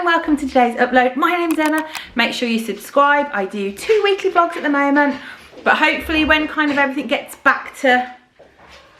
and welcome to today's upload. My name's Emma. Make sure you subscribe. I do 2 weekly vlogs at the moment, but hopefully when kind of everything gets back to,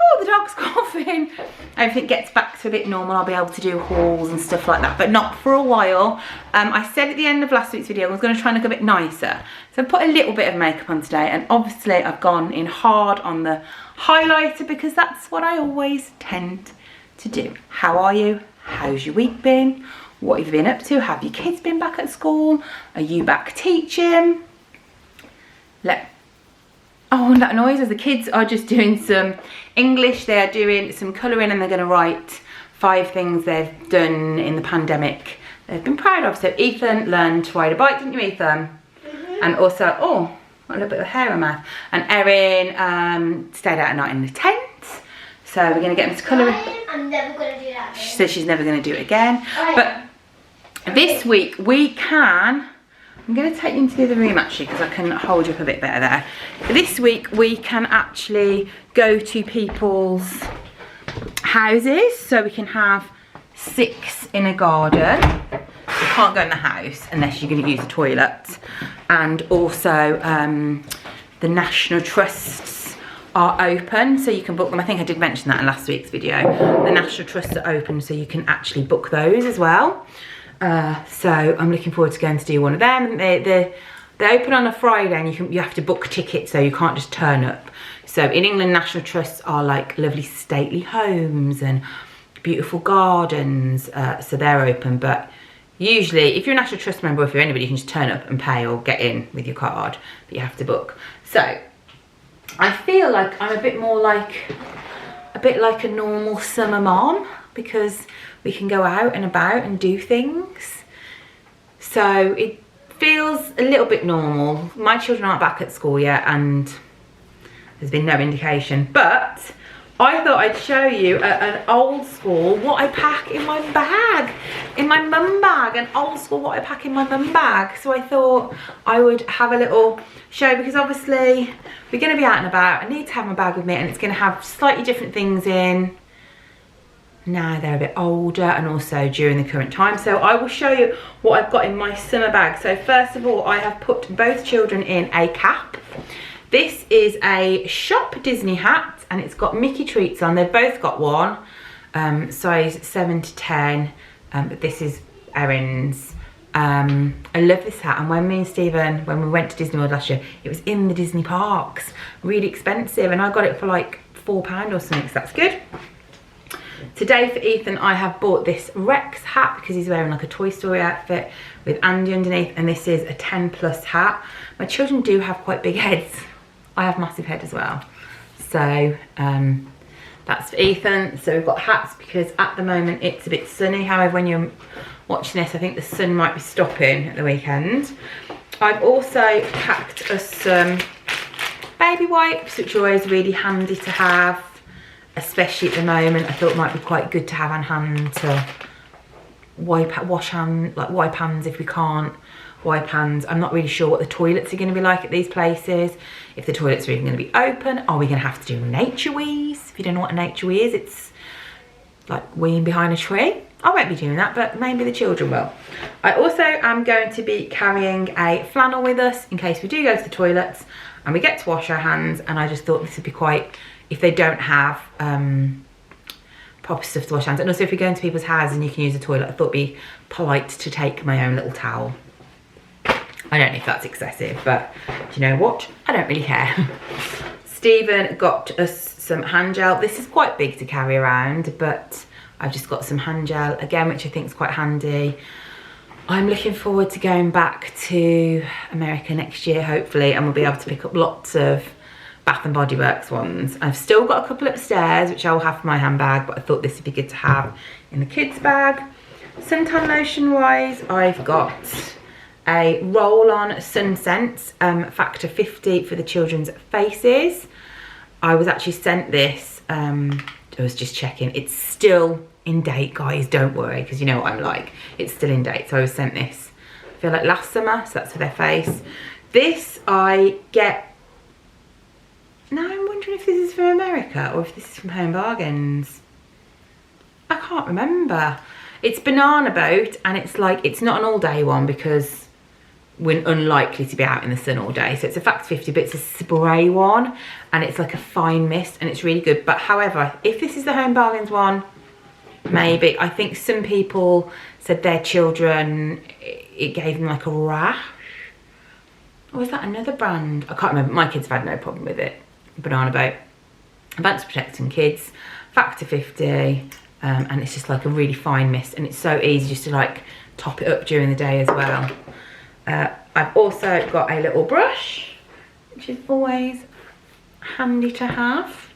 oh, the dog's coughing, everything gets back to a bit normal, I'll be able to do hauls and stuff like that, but not for a while. I said at the end of last week's video I was going to try and look a bit nicer, so I put a little bit of makeup on today, and obviously I've gone in hard on the highlighter because that's what I always tend to do. How are you? How's your week been? What have you been up to? Have your kids been back at school? Are you back teaching? Oh, and that noise as the kids are just doing some English. They're doing some colouring and they're going to write 5 things they've done in the pandemic they've been proud of. So Ethan learned to ride a bike, didn't you, Ethan? And also, oh, got a little bit of hair in my mouth. And Erin stayed out at night in the tent. So we're going to get him to colour. I'm never going to do that again. She said she's never going to do it again. But this week we can, I'm going to take you into the other room actually because I can hold you up a bit better there. This week we can actually go to people's houses, so we can have 6 in a garden. You can't go in the house unless you're going to use the toilet. And also the National Trusts are open, so you can book them. I think I did mention that in last week's video. The National Trusts are open, so you can actually book those as well. So I'm looking forward to going to do one of them. They're open on a Friday, and you have to book tickets, so you can't just turn up. So in England, National Trusts are like lovely stately homes and beautiful gardens, so they're open. But usually, if you're a National Trust member or if you're anybody, you can just turn up and pay or get in with your card, but you have to book. So I feel like I'm a bit like a normal summer mom because we can go out and about and do things. So it feels a little bit normal. My children aren't back at school yet and there's been no indication, but I thought I'd show you an old school what I pack in my bag, in my mum bag, an old school what I pack in my mum bag. So I thought I would have a little show because obviously we're going to be out and about. I need to have my bag with me, and it's going to have slightly different things in. Now they're a bit older and also during the current time. So I will show you what I've got in my summer bag. So first of all, I have put both children in a cap. This is a Shop Disney hat and it's got Mickey treats on. They've both got one, size 7 to 10, but this is Erin's. I love this hat, and when me and Stephen, when we went to Disney World last year, it was in the Disney parks, really expensive, and I got it for like £4 or something, so that's good. Today for Ethan, I have bought this Rex hat because he's wearing like a Toy Story outfit with Andy underneath, and this is a 10+ hat. My children do have quite big heads. I have massive head as well. So that's for Ethan. So we've got hats because at the moment it's a bit sunny. However, when you're watching this, I think the sun might be stopping at the weekend. I've also packed us some baby wipes, which are always really handy to have, especially at the moment. I thought it might be quite good to have on hand to wipe hands if we can't wipe hands. I'm not really sure what the toilets are going to be like at these places. If the toilets are even going to be open, are we going to have to do nature wheeze? If you don't know what a nature wee is, it's like weeing behind a tree. I won't be doing that, but maybe the children will. I also am going to be carrying a flannel with us in case we do go to the toilets and we get to wash our hands, and I just thought this would be quite, if they don't have proper stuff to wash hands, and also if you're going to people's houses and you can use the toilet, I thought it'd be polite to take my own little towel. I don't know if that's excessive, but do you know what? I don't really care. Stephen got us some hand gel. This is quite big to carry around, but I've just got some hand gel again, which I think is quite handy. I'm looking forward to going back to America next year, hopefully, and we'll be able to pick up lots of Bath and Body Works ones. I've still got a couple upstairs, which I'll have for my handbag, but I thought this would be good to have in the kids' bag. Suntan lotion wise, I've got a roll-on Sun Scents factor 50 for the children's faces. I was actually sent this, I was just checking, it's still in date, guys, don't worry, because you know what I'm like, it's still in date. So I was sent this, I feel like last summer, so that's for their face. This I get, now I'm wondering if this is from America or if this is from Home Bargains. I can't remember. It's banana boat, and it's like, it's not an all day one because we're unlikely to be out in the sun all day. So it's a Factor 50, but it's a spray one, and it's like a fine mist, and it's really good. But however, if this is the Home Bargains one, maybe. I think some people said their children, it gave them like a rash. Or was that another brand? I can't remember. My kids have had no problem with it. Banana boat. Advanced Protecting Kids, Factor 50, and it's just like a really fine mist, and it's so easy just to like top it up during the day as well. I've also got a little brush, which is always handy to have.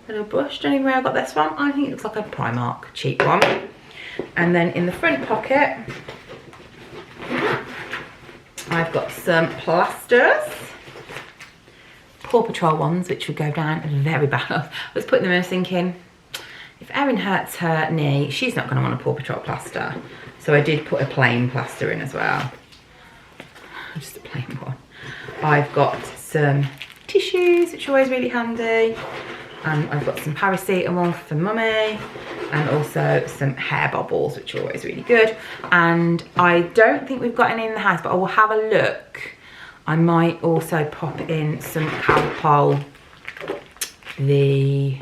A little brush. Don't even know where I got this from. I think it looks like a Primark cheap one. And then in the front pocket, I've got some plasters. Paw Patrol ones, which would go down very bad. I was putting them in, thinking, if Erin hurts her knee, she's not going to want a Paw Patrol plaster. So I did put a plain plaster in as well. Just a plain one. I've got some tissues, which are always really handy. And I've got some paracetamol for mummy, and also some hair bobbles, which are always really good. And I don't think we've got any in the house, but I will have a look. I might also pop in some Calpol, the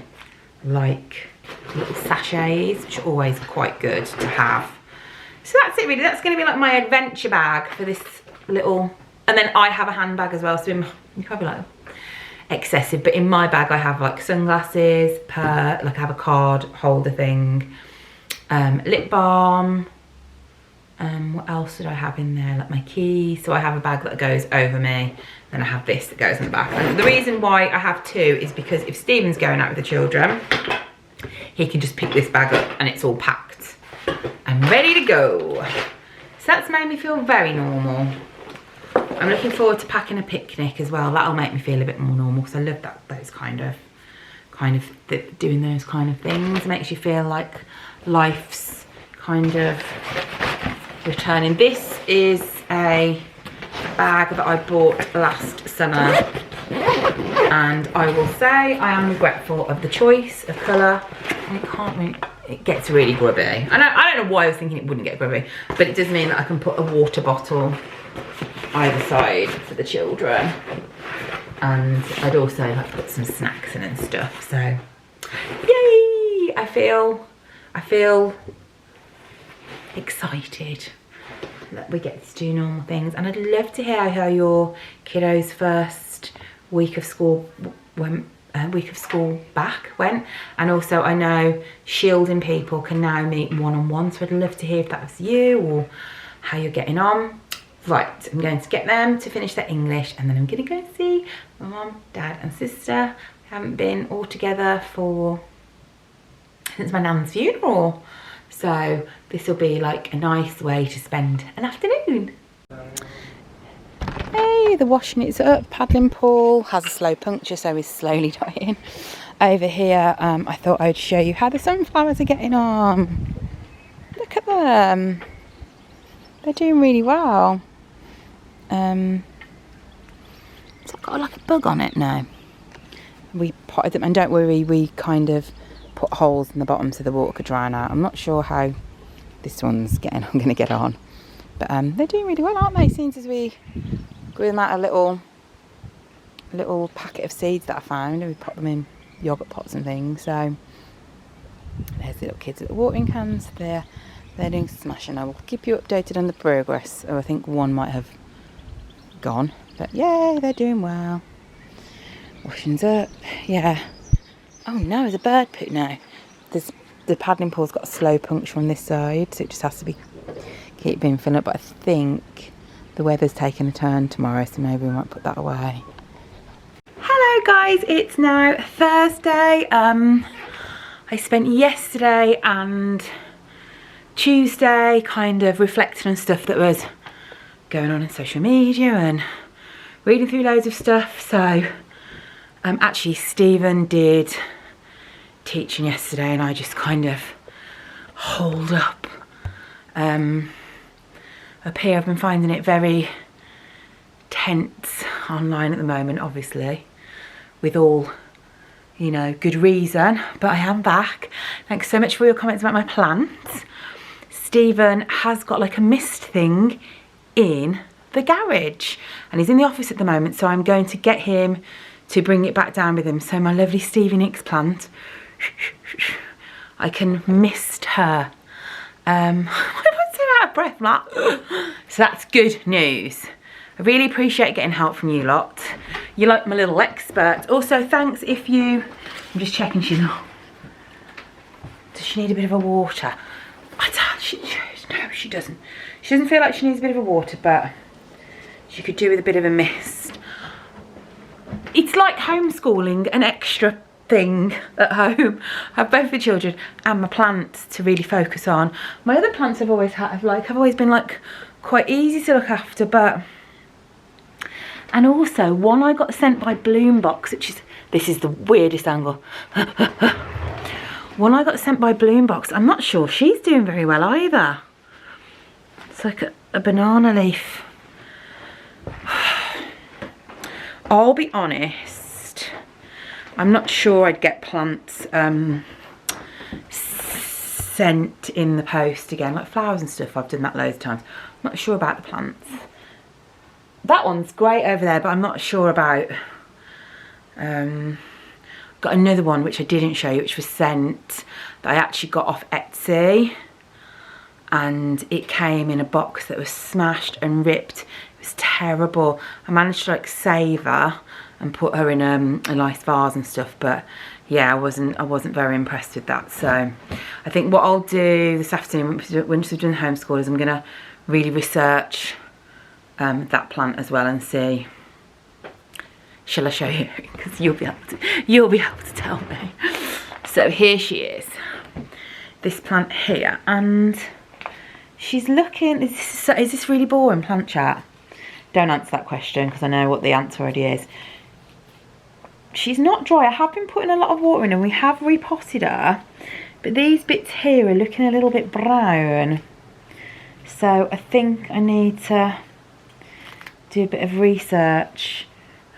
like little sachets, which are always quite good to have. So that's it really. That's going to be like my adventure bag for this little, and then I have a handbag as well. So you probably like excessive, but in my bag I have like sunglasses, like I have a card holder thing, lip balm. What else did I have in there? Like my keys. So I have a bag that goes over me, then I have this that goes in the back. And the reason why I have two is because if Stephen's going out with the children, he can just pick this bag up and it's all packed and ready to go. So that's made me feel very normal. I'm looking forward to packing a picnic as well. That'll make me feel a bit more normal, because I love that, those kind of doing those kind of things. It makes you feel like life's kind of returning. This is a bag that I bought last summer, and I will say I am regretful of the choice of colour. It gets really grubby. And I don't know why I was thinking it wouldn't get grubby, but it does mean that I can put a water bottle either side for the children, and I'd also like put some snacks in and stuff. So yay! I feel excited that we get to do normal things, and I'd love to hear how your kiddos' first week of school went. Back went. And also I know shielding people can now meet one-on-one, so I'd love to hear if that was you or how you're getting on. Right, I'm going to get them to finish their English, and then I'm going to go and see my mum, dad and sister. We haven't been all together since my nan's funeral. So this will be like a nice way to spend an afternoon. Hey, the washing is up. Paddling pool has a slow puncture, so he's slowly dying. Over here, I thought I'd show you how the sunflowers are getting on. Look at them. They're doing really well. It's got like a bug on it now. We potted them, and don't worry, we kind of put holes in the bottom so the water could dry out. I'm not sure how this one's going to get on, but they're doing really well, aren't they? Since as we grew them out a little packet of seeds that I found, and we put them in yogurt pots and things. So there's the little kids at the watering cans. They're doing smashing. I will keep you updated on the progress. Oh, I think one might have gone, but yay, they're doing well. Washing's up, yeah. Oh no, there's a bird poo now. The paddling pool's got a slow puncture on this side, so it just has to keep being filled up. But I think the weather's taking a turn tomorrow, so maybe we might put that away. Hello guys, it's now Thursday. I spent yesterday and Tuesday kind of reflecting on stuff that was going on in social media and reading through loads of stuff. So actually Stephen did teaching yesterday, and I just kind of holed up. Up here I've been finding it very tense online at the moment, obviously, with all, you know, good reason, but I am back. Thanks so much for your comments about my plants. Stephen has got like a mist thing in the garage, and he's in the office at the moment, so I'm going to get him to bring it back down with him. So my lovely Stevie Nicks plant, I can mist her. I'm so out of breath, Matt. So that's good news. I really appreciate getting help from you lot. You're like my little expert. Also, thanks if you... I'm just checking she's not... Does she need a bit of a water? No, she doesn't. She doesn't feel like she needs a bit of a water, but she could do with a bit of a mist. It's like homeschooling, an extra thing at home. I have both the children and my plants to really focus on. My other plants I've always been like quite easy to look after, but... And also, one I got sent by Bloombox, which is... This is the weirdest angle. One I got sent by Bloombox, I'm not sure she's doing very well either. It's like a banana leaf. I'll be honest, I'm not sure I'd get plants sent in the post again, like flowers and stuff. I've done that loads of times. I'm not sure about the plants. That one's great over there, but I'm not sure about... got another one which I didn't show you, which was sent, that I actually got off Etsy, and it came in a box that was smashed and ripped. It was terrible. I managed to like save her and put her in a nice vase and stuff, but yeah, I wasn't very impressed with that. So I think what I'll do this afternoon once we've done homeschool is I'm gonna really research that plant as well and see. Shall I show you? Because you'll be able to tell me. So here she is, this plant here, and she's looking. Is this really boring, plant chat? Don't answer that question because I know what the answer already is. She's not dry. I have been putting a lot of water in, and we have repotted her, but these bits here are looking a little bit brown. So I think I need to do a bit of research.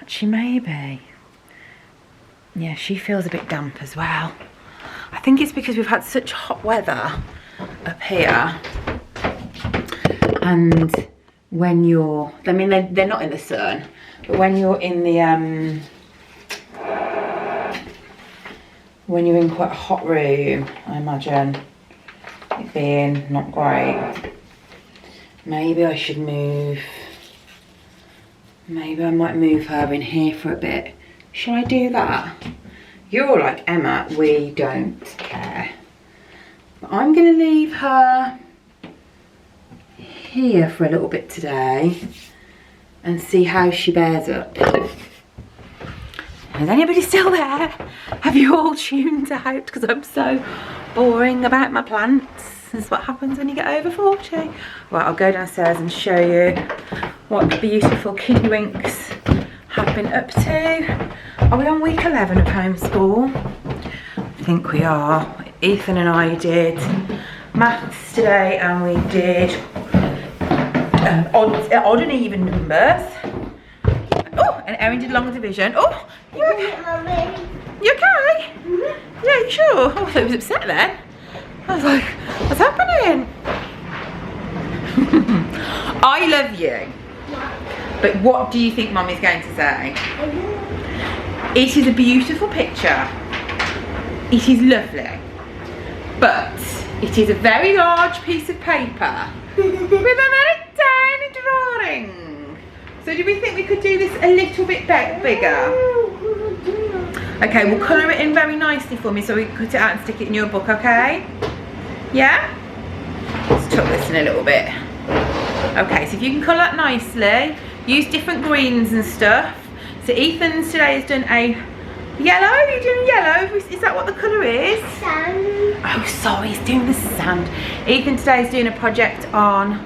Actually, maybe. Yeah, she feels a bit damp as well. I think it's because we've had such hot weather up here. And when you're... I mean, they're not in the sun. But when you're in the... when you're in quite a hot room, I imagine it being not great. Maybe I should move... Maybe I might move her in here for a bit. Shall I do that? You're like, Emma, we don't care. But I'm going to leave her here for a little bit today and see how she bears up. Is anybody still there? Have you all tuned out? Because I'm so boring about my plants. This is what happens when you get over 40. Right, I'll go downstairs and show you what the beautiful kiddywinks have been up to. Are we on week 11 of homeschool? I think we are. Ethan and I did maths today, and we did odd and even numbers. Oh, and Erin did long division. Oh, you okay? You okay? Mm-hmm. Yeah, you sure? Oh, I thought he was upset then. I was like, what's happening? I love you. But what do you think Mummy's going to say? It is a beautiful picture. It is lovely. But it is a very large piece of paper with a very tiny drawing. So do we think we could do this a little bit bigger? Okay, we'll colour it in very nicely for me so we can cut it out and stick it in your book, okay? Yeah? Let's tuck this in a little bit. Okay, so if you can colour that nicely, use different greens and stuff. So Ethan's today has done a yellow. You're doing yellow. Is that what the colour is? Sand. Oh, sorry, he's doing the sand. Ethan today is doing a project on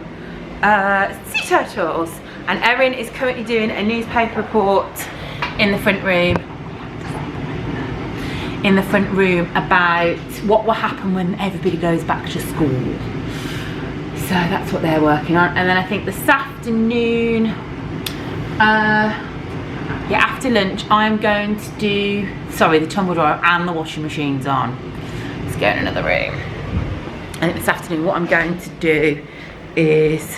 sea turtles, and Erin is currently doing a newspaper report in the front room. About what will happen when everybody goes back to school. So that's what they're working on. And then I think this afternoon, yeah, after lunch, I'm going to do, sorry, the tumble dryer and the washing machine's on. Let's go in another room. And this afternoon what I'm going to do is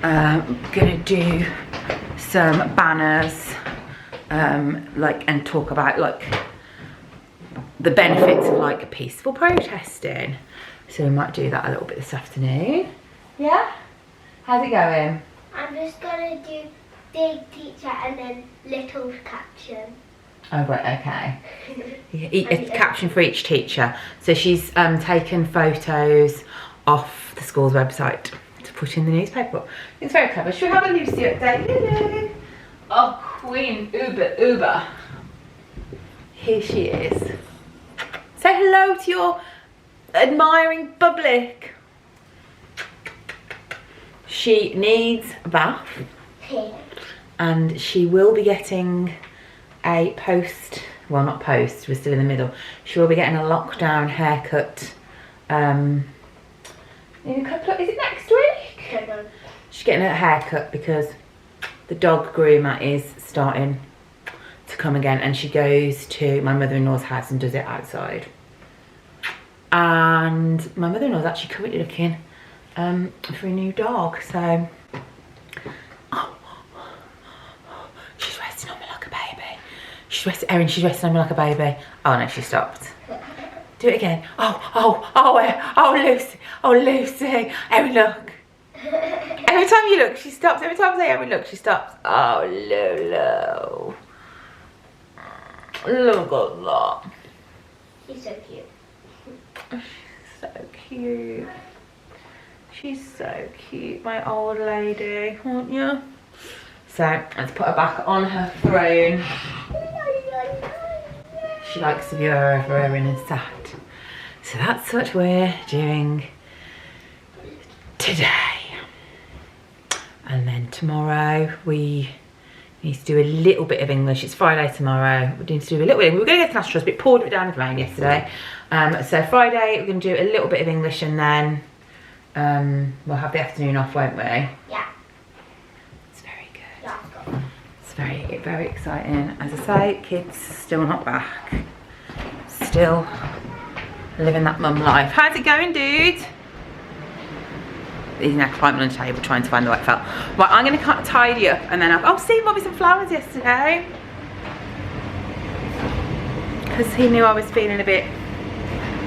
gonna do some banners and talk about like the benefits of like peaceful protesting. So we might do that a little bit this afternoon. Yeah? How's it going? I'm just gonna do big teacher and then little caption. Oh right, okay. It's caption for each teacher. So she's taken photos off the school's website to put in the newspaper. It's very clever. Should we have a Lucy update? Hello. Oh, Queen Uber. Here she is. Say hello to your admiring public. She needs a bath and she will be getting a well not post, we're still in the middle. She will be getting a lockdown haircut in a couple of, is it next week? She's getting a haircut because the dog groomer is starting to come again, and she goes to my mother-in-law's house and does it outside. And my mother-in-law's actually currently looking for a new dog, so she's resting on me like a baby. Erin, she's resting on me like a baby. Oh no, she stopped. Do it again. Oh, Lucy. Erin, look. Every time you look, she stops. Every time I say Erin, look, she stops. Oh, Lulu. Look at that. She's so cute. So cute. She's so cute, my old lady, aren't you? So let's put her back on her throne. She likes to be wherever Erin is sat. So that's what we're doing today. And then tomorrow we need to do a little bit of English. It's Friday tomorrow. We need to do a little bit. We were going to get to National Trust, but it poured a bit down with rain yesterday. So Friday we're going to do a little bit of English, and then we'll have the afternoon off, won't we? Yeah. It's very good. Yeah. It's very exciting. As I say, kids still not back. Still living that mum life. How's it going, dude? He's now climbing on the table trying to find the right felt. Right, I'm going to tidy up and then I'll see him bought me some flowers yesterday. Because he knew I was feeling a bit,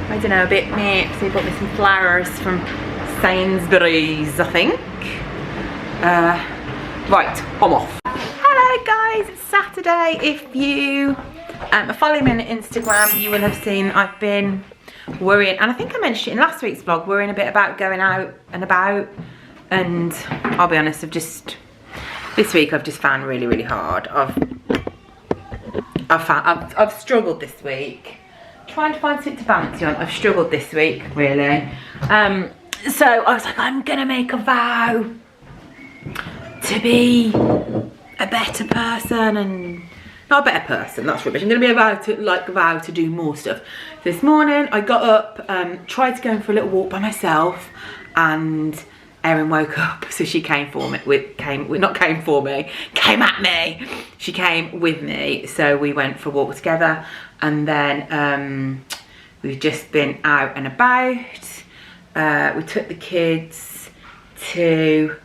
I don't know, a bit meh. So he bought me some flowers from Sainsbury's, I think. Right, I'm off. Hello guys, it's Saturday. If you follow me on Instagram, you will have seen I've been worrying, and I think I mentioned it in last week's vlog, worrying a bit about going out and about, and I'll be honest, this week I've just found really hard. I've struggled this week trying to find something to balance you on. I've struggled this week really. So I was like, I'm gonna make a vow to be a better person, and not a better person, that's rubbish. I'm going to be vow to do more stuff. This morning I got up, tried to go in for a little walk by myself, and Erin woke up, so she came at me. She came with me, so we went for a walk together, and then we've just been out and about. We took the kids to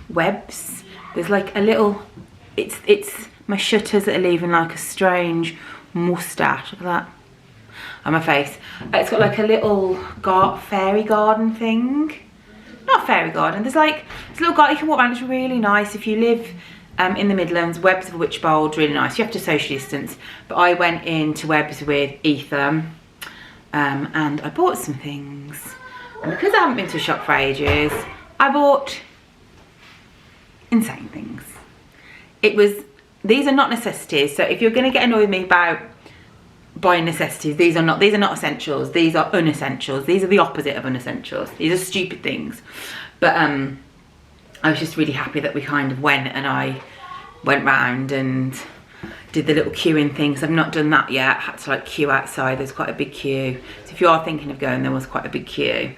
Webb's. There's like a little, it's my shutters that are leaving like a strange moustache. Look at that on my face. It's got like a little fairy garden thing. Not fairy garden, there's like this little garden you can walk around. It's really nice. If you live in the Midlands, Webb's of Wychbold, really nice. You have to social distance, but I went into Webb's with Ethan and I bought some things. And because I haven't been to a shop for ages, I bought insane things. These are not necessities, so if you're going to get annoyed with me about buying necessities, these are not essentials. These are unessentials. These are the opposite of unessentials. These are stupid things. But I was just really happy that we kind of went, and I went round and did the little queuing thing, because I've not done that yet. I had to like queue outside. There's quite a big queue, so if you are thinking of going, there was quite a big queue,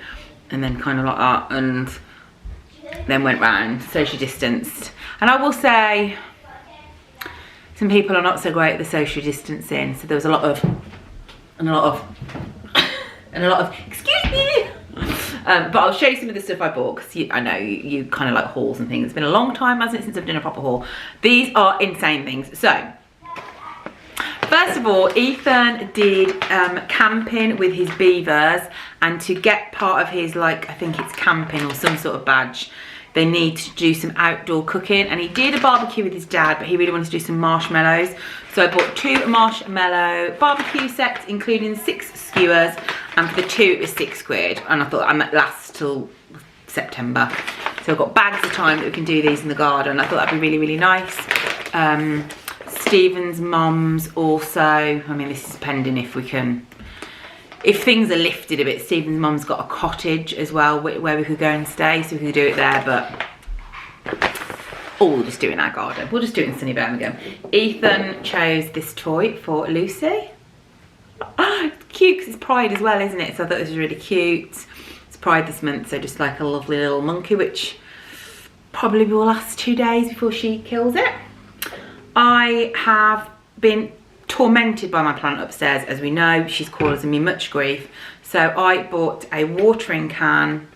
and then kind of like that, and then went round, social distanced. And I will say, some people are not so great at the social distancing, so there was a lot of and a lot of excuse me. But I'll show you some of the stuff I bought, because I know you kind of like hauls and things. It's been a long time, hasn't it, since I've done a proper haul. These are insane things. So first of all, Ethan did camping with his beavers, and to get part of his, like, I think it's camping or some sort of badge, they need to do some outdoor cooking. And he did a barbecue with his dad, but he really wanted to do some marshmallows. So I bought 2 marshmallow barbecue sets, including 6 skewers, and for the 2 it was £6. And I thought I might last till September. So I've got bags of time that we can do these in the garden. I thought that'd be really, really nice. Stephen's mum's also, I mean, this is pending if we can, if things are lifted a bit. Stephen's mum's got a cottage as well where we could go and stay, so we could do it there, but we'll just do it in our garden. We'll just do it in sunny Birmingham. Ethan chose this toy for Lucy. Oh, it's cute because it's Pride as well, isn't it? So I thought this was really cute. It's Pride this month, so just like a lovely little monkey, which probably will last 2 days before she kills it. I have been tormented by my plant upstairs, as we know. She's causing me much grief. So I bought a watering can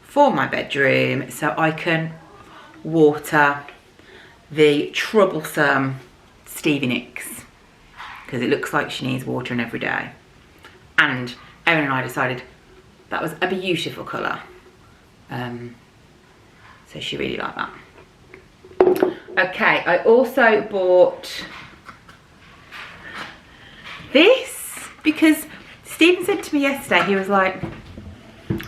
for my bedroom so I can water the troublesome Stevie Nicks, because it looks like she needs watering every day. And Erin and I decided that was a beautiful colour. So she really liked that. Okay, I also bought this because Stephen said to me yesterday, he was like,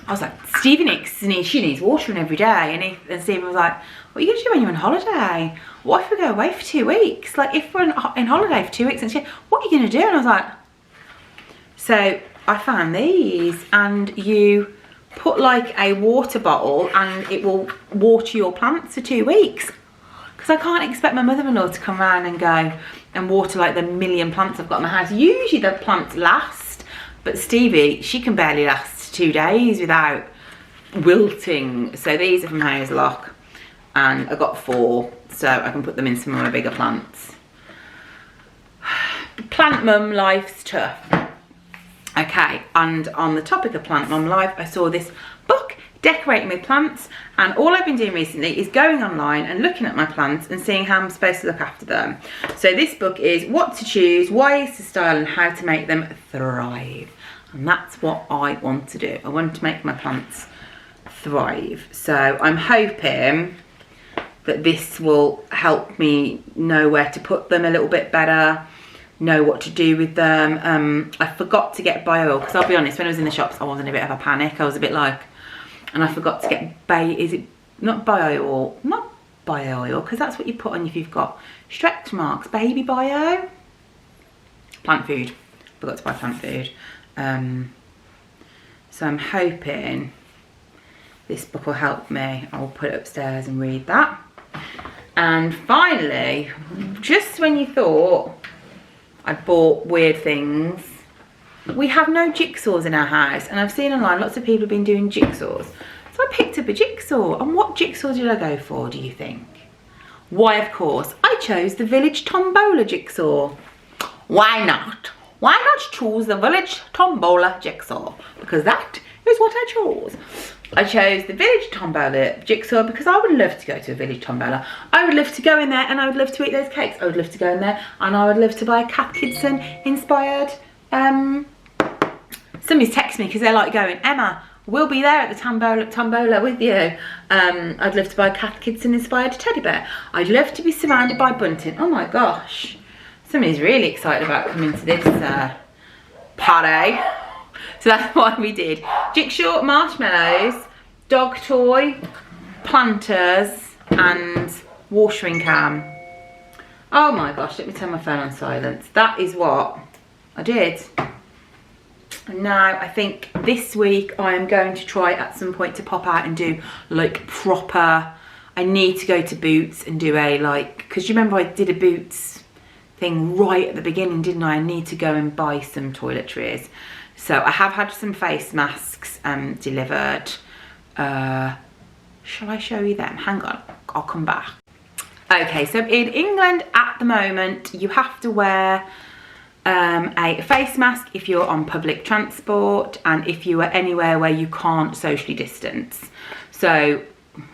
I was like, Stevie Nicks, she needs watering every day. And Stephen was like, what are you going to do when you're on holiday? What if we go away for 2 weeks? Like, if we're in holiday for 2 weeks, and she, what are you going to do? And I was like, so I found these, and you put like a water bottle and it will water your plants for 2 weeks. Because I can't expect my mother-in-law to come around and go and water like the million plants I've got in my house. Usually the plants last, but Stevie, she can barely last 2 days without wilting. So these are from Homeschooling, and I got 4, so I can put them in some of my bigger plants. Plant mum life's tough. Okay, and on the topic of plant mum life, I saw this book, Decorating with Plants, and all I've been doing recently is going online and looking at my plants and seeing how I'm supposed to look after them. So this book is What to Choose, Ways to Style, and How to Make Them Thrive. And that's what I want to do. I want to make my plants thrive. So I'm hoping that this will help me know where to put them a little bit better, know what to do with them. I forgot to get bio oil, because I'll be honest, when I was in the shops I was in a bit of a panic. I was a bit like, and I forgot to get not bio oil, because that's what you put on if you've got stretch marks. Baby bio, plant food. Forgot to buy plant food. So I'm hoping this book will help me. I'll put it upstairs and read that. And finally, just when you thought I'd bought weird things, we have no jigsaws in our house, and I've seen online lots of people have been doing jigsaws. So I picked up a jigsaw, and what jigsaw did I go for, do you think? Why, of course, I chose the Village Tombola jigsaw. Why not? Why not choose the Village Tombola jigsaw? Because that is what I chose. I chose the Village Tombola jigsaw because I would love to go to a Village Tombola. I would love to go in there and I would love to eat those cakes. I would love to go in there and I would love to buy a Kath Kidson inspired. Somebody's texted me because they're like going, Emma, we'll be there at the Tombola with you. I'd love to buy a Kath Kidson inspired teddy bear. I'd love to be surrounded by bunting. Oh my gosh. Somebody's really excited about coming to this party. So that's what we did. Jigsaw, marshmallows, dog toy, planters, and watering can. Oh my gosh, let me turn my phone on silence. That is what I did. And now I think this week I am going to try at some point to pop out and do like proper, I need to go to Boots and do a like, because you remember I did a Boots thing right at the beginning, didn't I? I need to go and buy some toiletries. So I have had some face masks delivered. Shall I show you them? Hang on, I'll come back. Okay, so in England at the moment, you have to wear a face mask if you're on public transport and if you are anywhere where you can't socially distance. So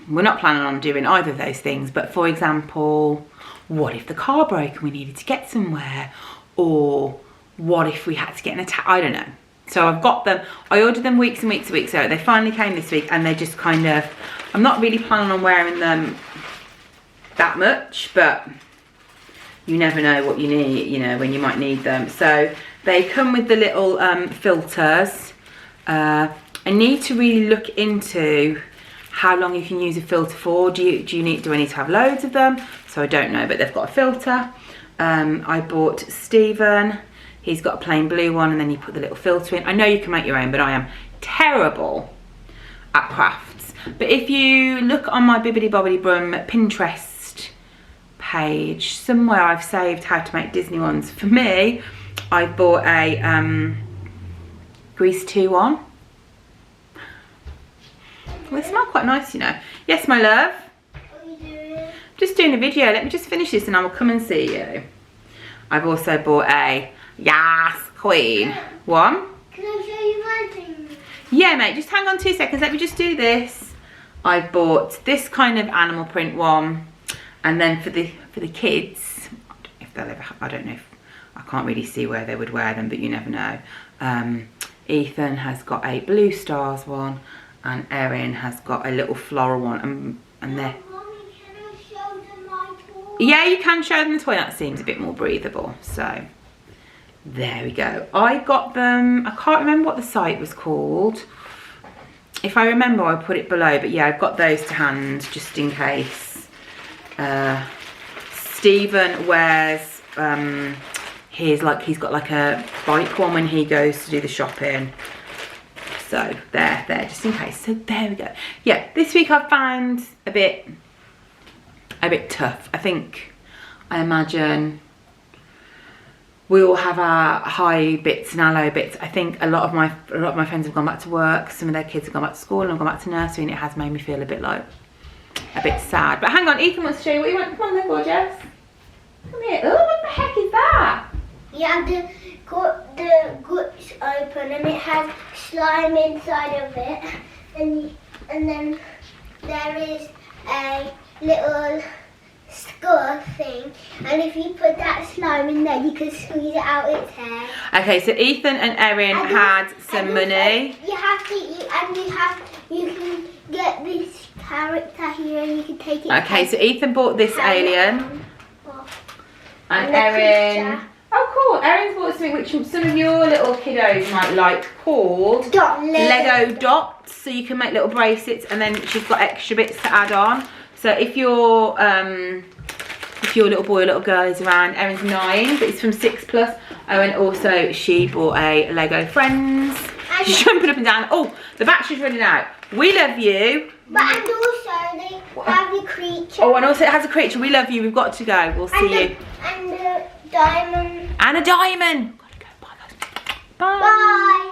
we're not planning on doing either of those things, but for example, what if the car broke and we needed to get somewhere, or what if we had to get in a taxi? I don't know. So I've got them, I ordered them weeks and weeks ago. They finally came this week, and they just kind of, I'm not really planning on wearing them that much, but you never know what you need, you know, when you might need them. So they come with the little filters. I need to really look into how long you can use a filter for. Do I need to have loads of them? So I don't know, but they've got a filter. I bought Stephen, he's got a plain blue one, and then you put the little filter in. I know you can make your own, but I am terrible at crafts. But if you look on my Bibbidi Bobbidi Brum Pinterest page, somewhere I've saved how to make Disney ones. For me, I bought a Grease 2 one. Well, they smell quite nice, you know. Yes, my love? What are you doing? Just doing a video. Let me just finish this and I will come and see you. I've also bought a Yes Queen one. Can I show you my thing? Yeah, mate, just hang on 2 seconds. Let me just do this. I bought this kind of animal print one. And then for the kids, if they'll ever, I don't know if, I can't really see where they would wear them, but you never know. Ethan has got a Blue Stars one, and Erin has got a little floral one, and they're... Mommy, can I show them my toy? Yeah, you can show them the toy. That seems a bit more breathable. So, there we go. I got them, I can't remember what the site was called. If I remember, I'll put it below. But yeah, I've got those to hand, just in case. Stephen wears, he's got like a bike one when he goes to do the shopping. So there, just in case. So there we go. Yeah, this week I've found a bit tough. I imagine we all have our high bits and our low bits. I think a lot of my friends have gone back to work. Some of their kids have gone back to school and have gone back to nursery, and it has made me feel a bit sad. But hang on, Ethan wants to show you what you want. Come on then, gorgeous. Come here. Oh, what the heck is that? Yeah, the guts open and it has slime inside of it, and then there is a little skull thing, and if you put that slime in there, you can squeeze it out its hair. Okay, so Ethan and Erin had some money. You have to eat, and you can get this character here, and you can take it. Okay, so Ethan bought this alien, and Erin. Oh, cool. Erin's bought something which some of your little kiddos might like, called Lego dots. So you can make little bracelets, and then she's got extra bits to add on. So if your little boy or little girl is around, Erin's 9, but it's from 6+. Oh, and also she bought a Lego Friends. She's jumping up and down. Oh, the battery's running out. We love you. But and also they have a creature. Oh, and also it has a creature. We love you. We've got to go. We'll see you. And a diamond. And a diamond. Gotta go. Bye, guys. Bye. Bye.